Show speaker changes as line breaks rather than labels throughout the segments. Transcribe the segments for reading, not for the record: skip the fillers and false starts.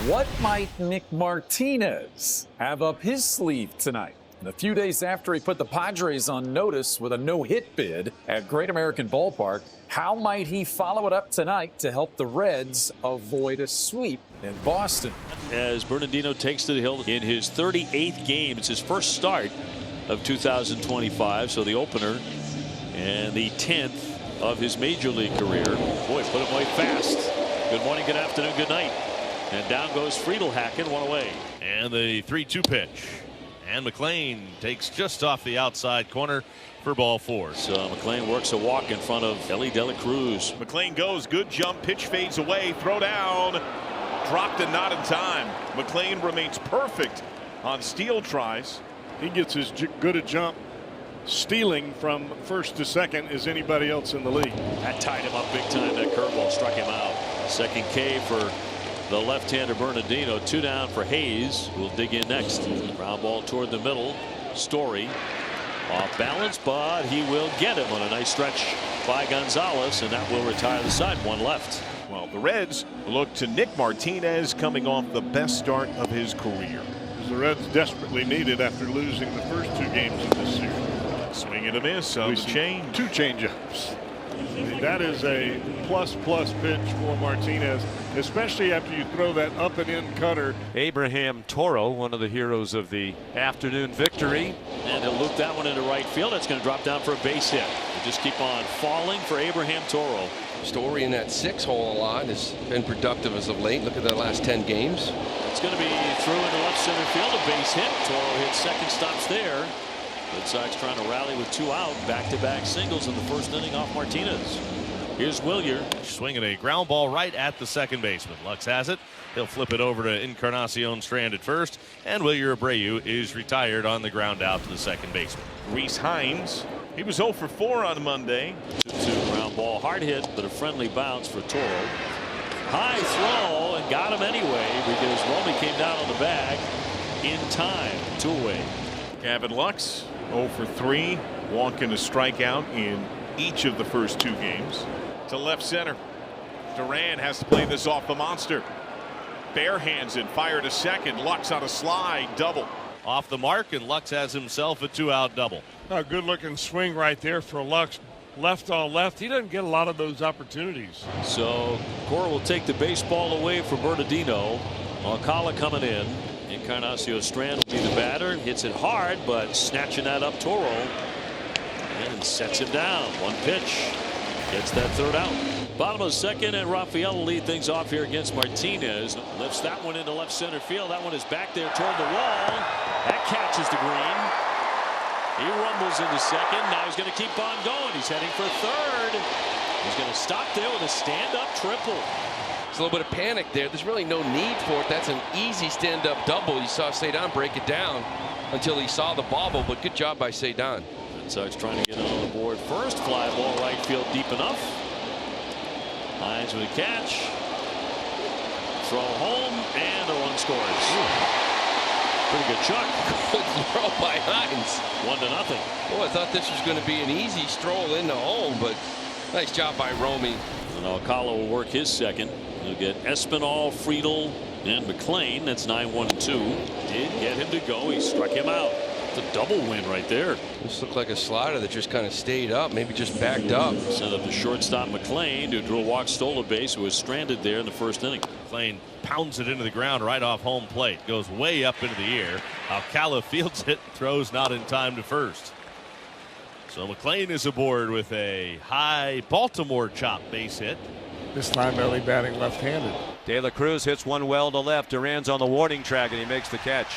What might Nick Martinez have up his sleeve tonight? And a few days after he put the Padres on notice with a no-hit bid at Great American Ballpark, how might he follow it up tonight to help the Reds avoid a sweep in Boston?
As Bernardino takes to the hill in his 38th game, it's his first start of 2025, so the opener and the 10th of his major league career. Boy, put him away fast. Good morning, good afternoon, good night. And down goes Friedel, hacking one away.
And the 3-2 pitch. And McLean takes just off the outside corner for ball 4.
So McLean works a walk in front of Ellie De La Cruz.
McLean goes, good jump, pitch fades away, throw down, dropped and not in time. McLean remains perfect on steal tries.
He gets as good a jump stealing from first to second as anybody else in the league.
That tied him up big time. That curveball struck him out. Second K for the left-hander Bernardino. 2 down for Hayes, who will dig in next. Ground ball toward the middle. Story off balance, but he will get him on a nice stretch by Gonzalez, and that will retire the side. 1 left.
Well, the Reds look to Nick Martinez coming off the best start of his career.
The Reds desperately needed after losing the first 2 games of this season.
Swing and a miss on the change.
2 changeups. That is a plus pitch for Martinez, especially after you throw that up and in cutter.
Abraham Toro, one of the heroes of the afternoon victory.
And he'll loop that one into right field. It's going to drop down for a base hit. They just keep on falling for Abraham Toro.
Story in that 6-hole a lot has been productive as of late. Look at the last 10 games.
It's going to be through into left center field. A base hit. Toro hits second, stops there. Red Sox trying to rally with 2 out. Back-to-back singles in the first inning off Martinez. Here's Willier.
Swinging a ground ball right at the second baseman. Lux has it. He'll flip it over to Encarnacion Strand at first. And Wilyer Abreu is retired on the ground out to the second baseman.
Reese Hines. He was 0 for 4 on Monday.
2-2 ground ball. Hard hit, but a friendly bounce for Toro. High throw and got him anyway because Romy came down on the bag in time. 2 away.
Gavin Lux 0 for 3. Walking a strikeout in each of the first 2 games. To left center. Duran has to play this off the monster. Bare hands it, fire to second. Lux on a slide, double.
Off the mark, and Lux has himself a 2-out double.
A good looking swing right there for Lux. Left on left. He doesn't get a lot of those opportunities.
So Cora will take the baseball away from Bernardino. Alcala coming in. Encarnacion Strand will be the batter. Hits it hard, but snatching that up Toro. And sets him down. 1 pitch. Gets that 3rd out. Bottom of the second, and Rafael will lead things off here against Martinez. Lifts that one into left center field. That one is back there toward the wall. That catches the green. He rumbles into second. Now he's going to keep on going. He's heading for 3rd. He's going to stop there with a stand-up triple.
It's a little bit of panic there. There's really no need for it. That's an easy stand-up double. You saw Cedon break it down until he saw the bobble, but good job by Cedon.
Red Sox trying to get on the board first. Fly ball right field deep enough. Hines with a catch. Throw home, and the run scores. Pretty good chuck.
Good throw by Hines.
1-0.
Boy, I thought this was going to be an easy stroll into home, but nice job by Romy.
And Alcala will work his second. He'll get Espinal, Friedel, and McLean. That's 9-1-2. Did get him to go. He struck him out. It's a double win right there.
This looked like a slider that just kind of stayed up, maybe just backed up.
Sent up the shortstop McLean, who drew a walk, stole a base, who was stranded there in the first inning.
McLean pounds it into the ground right off home plate. Goes way up into the air. Alcala fields it. Throws not in time to first. So McLean is aboard with a high Baltimore chop base hit.
This time early batting left-handed.
De La Cruz hits one well to left. Duran's on the warning track, and he makes the catch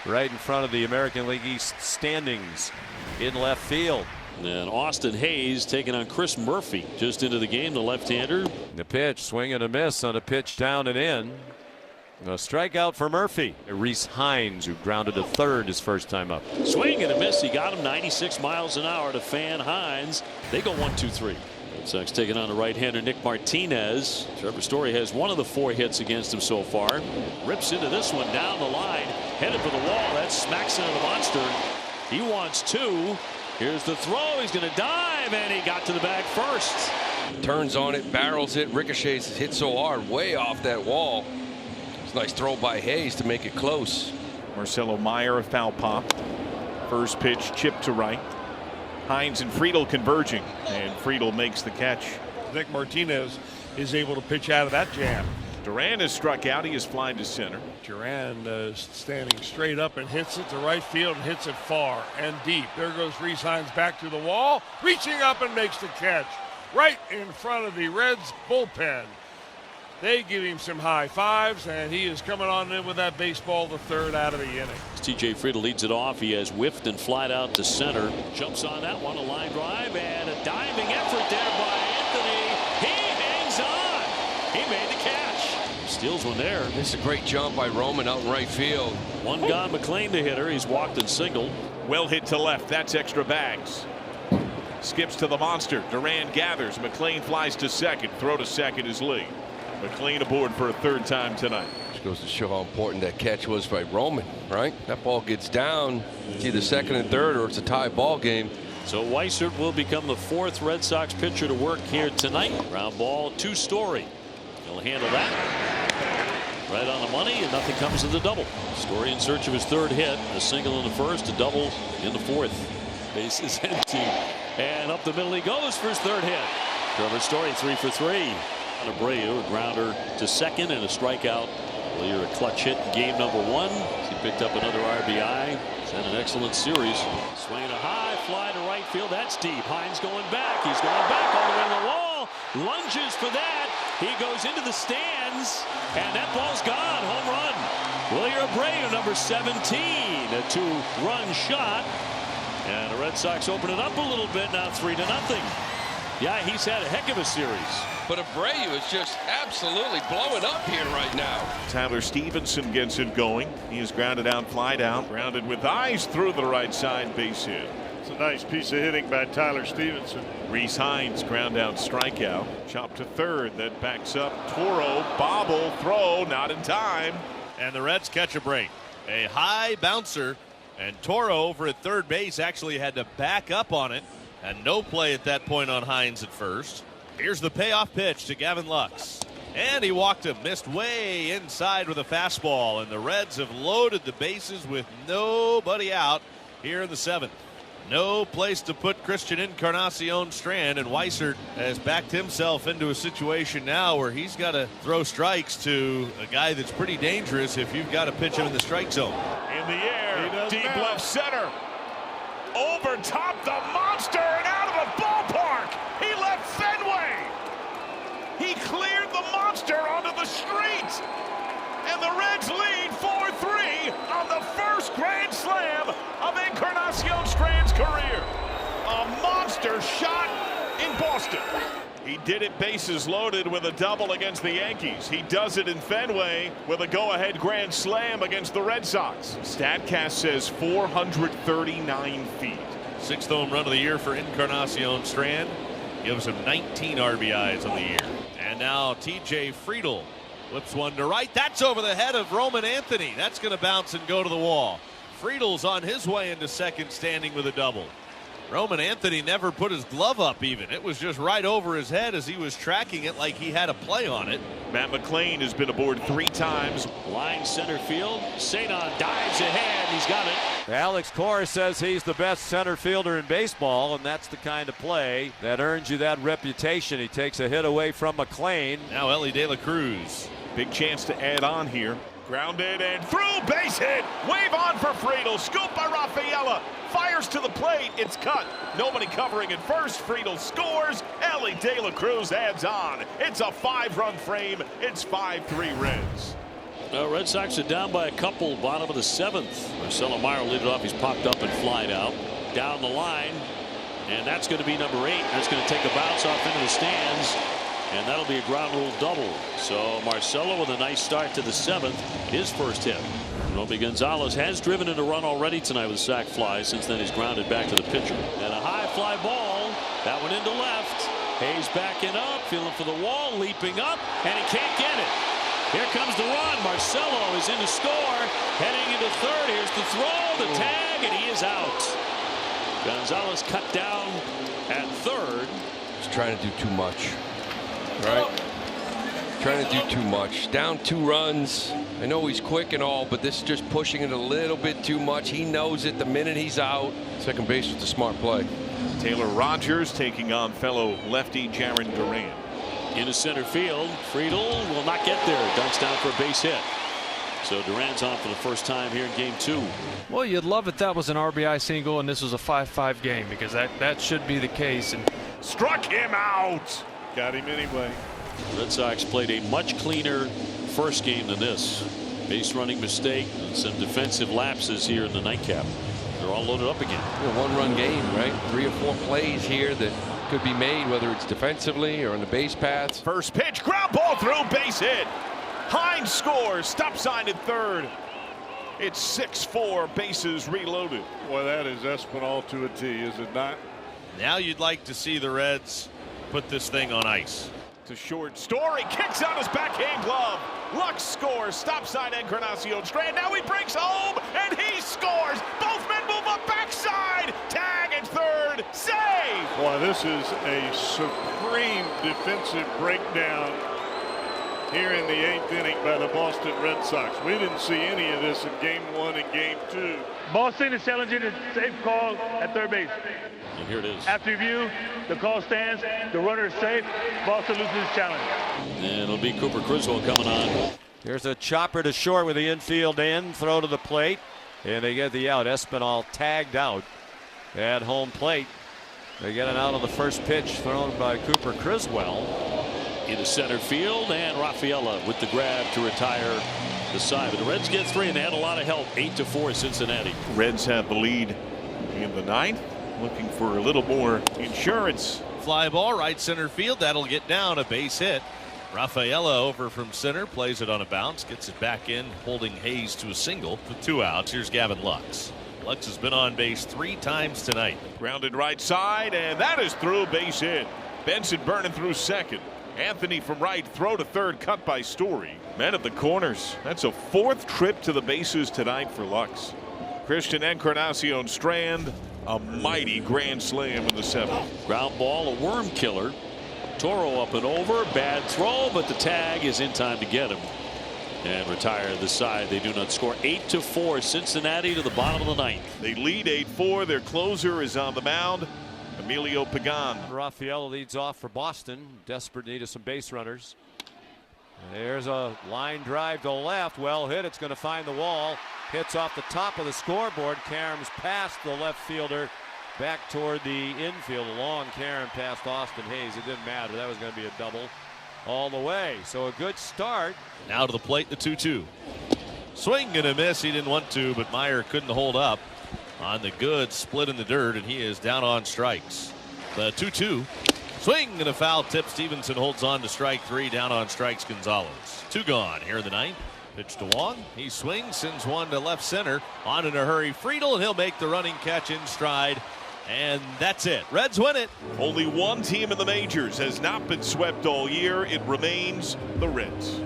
right in front of the American League East standings in left field.
And Austin Hayes taking on Chris Murphy just into the game, the left-hander.
The pitch, swing and a miss on a pitch down and in. A strikeout for Murphy. Reese Hines, who grounded to 3rd his first time up.
Swing and a miss. He got him 96 miles an hour to Fan Hines. They go 1-2-3. Red Sox taking on the right-hander Nick Martinez. Trevor Story has 1 of the 4 hits against him so far. Rips into this one down the line, headed for the wall. That smacks into the monster. He wants 2. Here's the throw. He's going to dive, and he got to the bag first.
Turns on it, barrels it, ricochets, hit so hard, way off that wall. There's Nice throw by Hayes to make it close.
Marcelo Meyer, a foul pop. First pitch chipped to right. Hines and Friedel converging, and Friedel makes the catch.
I think Martinez is able to pitch out of that jam.
Duran has struck out. He is flying to center.
Duran standing straight up and hits it to right field and hits it far and deep. There goes Rhys Hines back to the wall, reaching up and makes the catch right in front of the Reds bullpen. They give him some high fives, and he is coming on in with that baseball, the third out of the inning.
TJ Friedel leads it off. He has whiffed and flied out to center. Jumps on that one, a line drive, and a diving effort there by Anthony. He hangs on. He made the catch. Steals one there.
This is a great jump by Roman out in right field.
One gone, McLean the hitter. He's walked and singled.
Well hit to left. That's extra bags. Skips to the monster. Duran gathers. McLean flies to second. Throw to second is Lee. McLean aboard for a third time tonight.
Which goes to show how important that catch was by Roman, right? That ball gets down. It's either second and third, or it's a tie ball game.
So Weissert will become the fourth Red Sox pitcher to work here tonight. Ground ball to Story. He'll handle that. Right on the money, and nothing comes of the double. Story in search of his third hit. A single in the first, a double in the fourth. Base is empty. And up the middle he goes for his third hit. Trevor Story 3 for 3. Abreu, a grounder to second and a strikeout. Well, you're a clutch hit in game number 1. He picked up another RBI. He's had an excellent series. Swinging a high fly to right field. That's deep. Hines going back. He's going back all the way to the wall. Lunges for that. He goes into the stands, and that ball's gone. Home run. Wilyer Abreu, number 17. A 2-run shot. And the Red Sox open it up a little bit now, 3-0. Yeah, he's had a heck of a series.
But Abreu is just absolutely blowing up here right now.
Tyler Stevenson gets it going. He is grounded out, flied out, grounded with eyes through the right side, base hit.
It's a nice piece of hitting by Tyler Stevenson.
Rhys Hines, ground out, strikeout. Chop to third, that backs up. Toro, bobble, throw, not in time.
And the Reds catch a break. A high bouncer, and Toro over at third base actually had to back up on it. And no play at that point on Hines at first. Here's the payoff pitch to Gavin Lux. And he walked him, missed way inside with a fastball. And the Reds have loaded the bases with nobody out here in the 7th. No place to put Christian Encarnacion Strand, and Weissert has backed himself into a situation now where he's got to throw strikes to a guy that's pretty dangerous if you've got to pitch him in the strike zone.
In the air, deep left center. Over top the monster and out of the ballpark. He left Fenway. He cleared the monster onto the street. And the Reds lead 4-3 on the first grand slam of Encarnacion Strand's career. A monster shot in Boston. He did it bases loaded with a double against the Yankees. He does it in Fenway with a go-ahead grand slam against the Red Sox. StatCast says 439 feet.
6th home run of the year for Encarnacion Strand. Gives him 19 RBIs on the year. And now TJ Friedel flips one to right. That's over the head of Roman Anthony. That's going to bounce and go to the wall. Friedel's on his way into second, standing with a double. Roman Anthony never put his glove up even. It was just right over his head as he was tracking it like he had a play on it.
Matt McLean has been aboard 3 times.
Line center field. Sanon dives ahead. He's got it.
Alex Cora says he's the best center fielder in baseball, and that's the kind of play that earns you that reputation. He takes a hit away from McLean.
Now Ellie De La Cruz.
Big chance to add on here. Grounded and through, base hit. Wave on for Friedel. Scoop by Rafaela. Fires to the plate. It's cut. Nobody covering at first. Friedel scores. Ellie De La Cruz adds on. It's a 5-run frame. It's 5-3 Reds.
Red Sox are down by a couple, bottom of the 7th. Marcelo Meyer lead it off. He's popped up and flied out. Down the line. And that's going to be number 8. That's going to take a bounce off into the stands. And that'll be a ground rule double. So Marcelo with a nice start to the 7th. His first hit. Romy Gonzalez has driven in a run already tonight with sac fly. Since then he's grounded back to the pitcher. And a high fly ball. That one into left. Hayes backing up, feeling for the wall, leaping up, and he can't get it. Here comes the run. Marcelo is in to score. Heading into third. Here's the throw, the tag, and he is out. Gonzalez cut down at third.
He's trying to do too much. Right. Trying to do too much. Down 2 runs. I know he's quick and all, but this is just pushing it a little bit too much. He knows it the minute he's out. Second base was a smart play.
Taylor Rogers taking on fellow lefty Jaron Duran.
Into center field. Friedel will not get there. Dunks down for a base hit. So Duran's on for the first time here in game 2.
Well, you'd love if that was an RBI single and this was a 5-5 game, because that should be the case. And
struck him out. Got him anyway.
Red Sox played a much cleaner first game than this. Base running mistake and some defensive lapses here in the nightcap. They're all loaded up again.
A 1-run game, right? 3 or 4 plays here that could be made, whether it's defensively or on the base paths.
First pitch, ground ball through, base hit. Hines scores, stop sign at third. It's 6-4, bases reloaded.
Boy, that is Espinal to a T, is it not?
Now you'd like to see the Reds put this thing on ice.
To short, Story kicks out his backhand glove. Lux scores, stop sign Encarnacion Strand. Now he breaks home and he scores. Both men move up backside. Tag at third, save.
Boy, this is a supreme defensive breakdown here in the 8th inning by the Boston Red Sox. We didn't see any of this in game 1 and game 2.
Boston is challenging a safe call at third base.
And here it is.
After review, the call stands. The runner is safe. Boston loses his challenge.
And it'll be Cooper Criswell coming on.
Here's a chopper to short with the infield end, throw to the plate, and they get the out. Espinal tagged out at home plate. They get an out on the first pitch thrown by Cooper Criswell.
Into center field, and Rafaela with the grab to retire the side. But the Reds get 3, and they had a lot of help. 8-4 Cincinnati.
Reds have the lead in the 9th. Looking for a little more insurance.
Fly ball right center field. That'll get down, a base hit. Rafaela over from center, plays it on a bounce, gets it back in, holding Hayes to a single with 2 outs. Here's Gavin Lux. Lux has been on base 3 times tonight.
Grounded right side, and that is through, base hit. Benson burning through second. Anthony from right, throw to third, cut by Story. Men at the corners. That's a 4th trip to the bases tonight for Lux. Christian Encarnacion Strand, a mighty grand slam in the 7th.
Ground ball, a worm killer. Toro up and over, bad throw, but the tag is in time to get him and retire the side. They do not score. 8-4 Cincinnati to the bottom of the 9th.
They lead 8-4. Their closer is on the mound, Emilio Pagan.
Rafaela leads off for Boston. Desperate need of some base runners. There's a line drive to left. Well hit. It's going to find the wall. Hits off the top of the scoreboard. Karam's past the left fielder back toward the infield. A long Karam past Austin Hayes. It didn't matter. That was going to be a double all the way. So a good start.
Now to the plate, the 2-2. Swing and a miss. He didn't want to, but Meyer couldn't hold up on the good split in the dirt, and he is down on strikes. The 2-2. Swing and a foul tip. Stevenson holds on to strike 3. Down on strikes Gonzalez. 2 gone here in the 9th. Pitch to Wong. He swings, sends one to left center. On in a hurry, Friedel, and he'll make the running catch in stride. And that's it. Reds win it.
Only one team in the majors has not been swept all year. It remains the Reds.